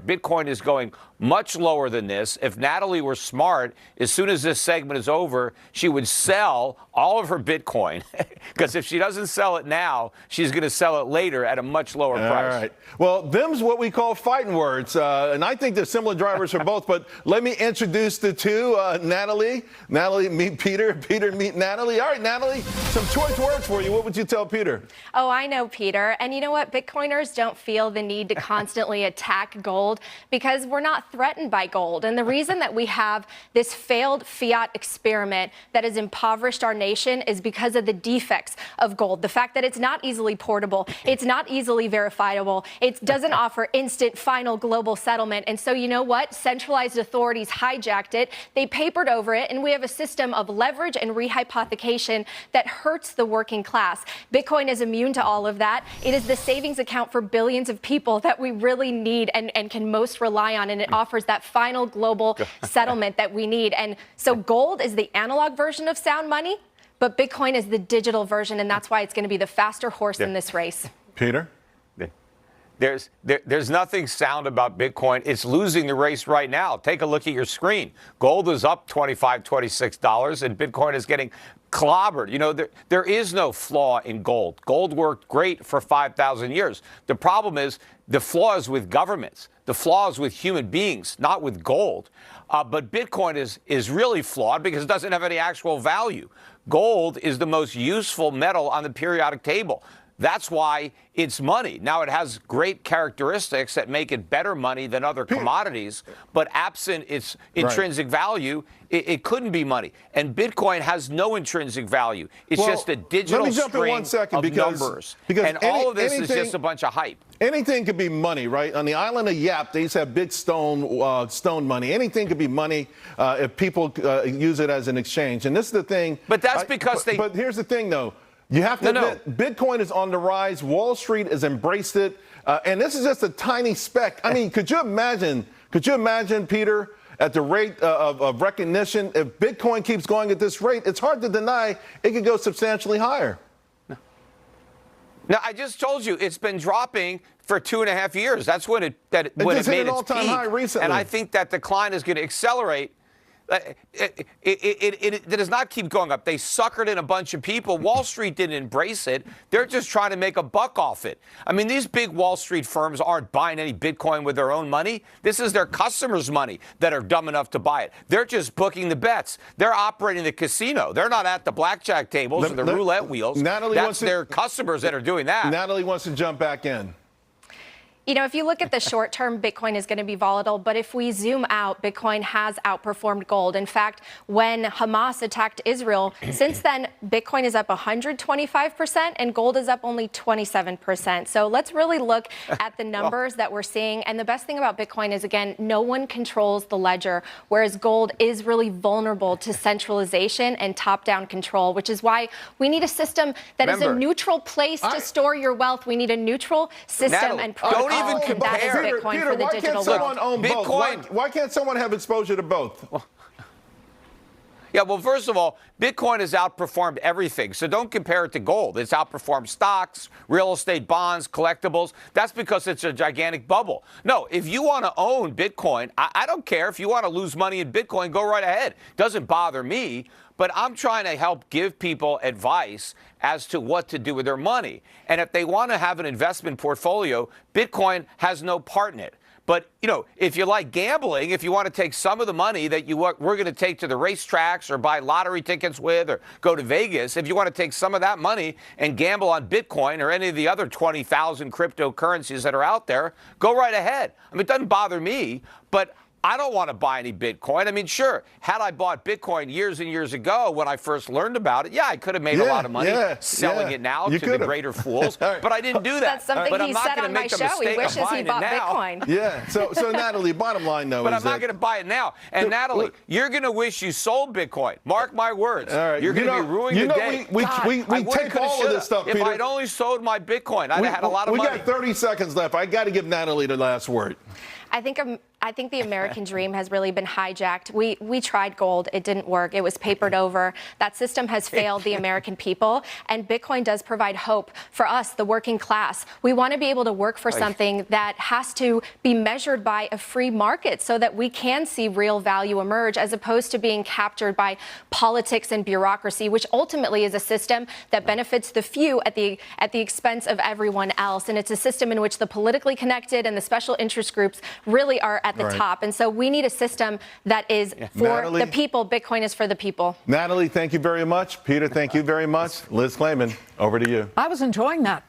Bitcoin is going much lower than this. If Natalie were smart, as soon as this segment is over, she would sell all of her Bitcoin. Because if she doesn't sell it now, she's going to sell it later at a much lower price. All right. Well, them's what we call fighting words. And I think there's similar drivers for both. But let me introduce the two. Natalie. Natalie, meet Peter. Peter, meet Natalie. All right, Natalie, some choice words for you. What would you tell Peter? Oh, I know, Peter. And you know what? Bitcoiners don't feel the need to constantly attack gold because we're not threatened by gold. And the reason that we have this failed fiat experiment that has impoverished our nation is because of the defects of gold. The fact that it's not easily portable, it's not easily verifiable, it doesn't offer instant final global settlement. And so you know what? Centralized authorities hijacked it, they papered over it, and we have a system of leverage and rehypothecation that hurts the working class. Bitcoin is immune to all of that. It is the savings account for billions of people that we really need and can most rely on, and it offers that final global settlement that we need. And so gold is the analog version of sound money, but Bitcoin is the digital version, and that's why it's going to be the faster horse in this race. Peter? There's nothing sound about Bitcoin. It's losing the race right now. Take a look at your screen. Gold is up $25, $26, and Bitcoin is getting clobbered. You know, there is no flaw in gold. Gold worked great for 5,000 years. The problem is the flaw is with governments. The flaw is with human beings, not with gold. But Bitcoin is really flawed because it doesn't have any actual value. Gold is the most useful metal on the periodic table. That's why it's money. Now, it has great characteristics that make it better money than other commodities, but absent its intrinsic value, it couldn't be money. And Bitcoin has no intrinsic value. It's just a digital string of numbers. And all of this is just a bunch of hype. Anything could be money, right? On the island of Yap, they used to have big stone money. Anything could be money if people use it as an exchange. And this is the thing. But that's because But here's the thing, though. You have to admit, Bitcoin is on the rise. Wall Street has embraced it. And this is just a tiny speck. I mean, could you imagine, Peter, at the rate of recognition, if Bitcoin keeps going at this rate, it's hard to deny it could go substantially higher. Now, I just told you it's been dropping for 2.5 years. That's when it made its all-time high recently. And I think that decline is going to accelerate. It does not keep going up. They suckered in a bunch of people. Wall Street didn't embrace it. They're just trying to make a buck off it. I mean, these big Wall Street firms aren't buying any Bitcoin with their own money. This is their customers' money that are dumb enough to buy it. They're just booking the bets. They're operating the casino. They're not at the blackjack tables or the roulette wheels. That's their customers that are doing that. Natalie wants to jump back in. You know, if you look at the short term, Bitcoin is going to be volatile. But if we zoom out, Bitcoin has outperformed gold. In fact, when Hamas attacked Israel, since then, Bitcoin is up 125% and gold is up only 27%. So let's really look at the numbers that we're seeing. And the best thing about Bitcoin is, again, no one controls the ledger, whereas gold is really vulnerable to centralization and top-down control, which is why we need a system that is a neutral place to store your wealth. We need a neutral system and protocol. Even compare. That is Bitcoin Peter, for the why digital can't someone own both? Why can't someone have exposure to both? Yeah, well, first of all, Bitcoin has outperformed everything. So don't compare it to gold. It's outperformed stocks, real estate, bonds, collectibles. That's because it's a gigantic bubble. No, if you want to own Bitcoin, I don't care. If you want to lose money in Bitcoin, go right ahead. Doesn't bother me. But I'm trying to help give people advice as to what to do with their money. And if they want to have an investment portfolio, Bitcoin has no part in it. But, you know, if you like gambling, if you want to take some of the money that we're going to take to the racetracks or buy lottery tickets with or go to Vegas, if you want to take some of that money and gamble on Bitcoin or any of the other 20,000 cryptocurrencies that are out there, go right ahead. I mean, it doesn't bother me, but I don't want to buy any Bitcoin. I mean, sure, had I bought Bitcoin years and years ago when I first learned about it, I could have made a lot of money selling it now to the greater fools. But I didn't do that. That's something he said on my show. He wishes he bought Bitcoin. Yeah. So Natalie, bottom line, though, but I'm not going to buy it now. And Natalie, you're going to wish you sold Bitcoin. Mark my words. All right. You're going to be ruining the day. We take all of this stuff, Peter. If I'd only sold my Bitcoin, I'd have had a lot of money. We got 30 seconds left. I got to give Natalie the last word. I think I think the American dream has really been hijacked. We tried gold. It didn't work. It was papered over. That system has failed the American people. And Bitcoin does provide hope for us, the working class. We want to be able to work for something that has to be measured by a free market so that we can see real value emerge, as opposed to being captured by politics and bureaucracy, which ultimately is a system that benefits the few at the expense of everyone else. And it's a system in which the politically connected and the special interest groups really are at the top. And so we need a system that is for the people. Bitcoin is for the people. Natalie, thank you very much. Peter, thank you very much. Liz Claman, over to you. I was enjoying that.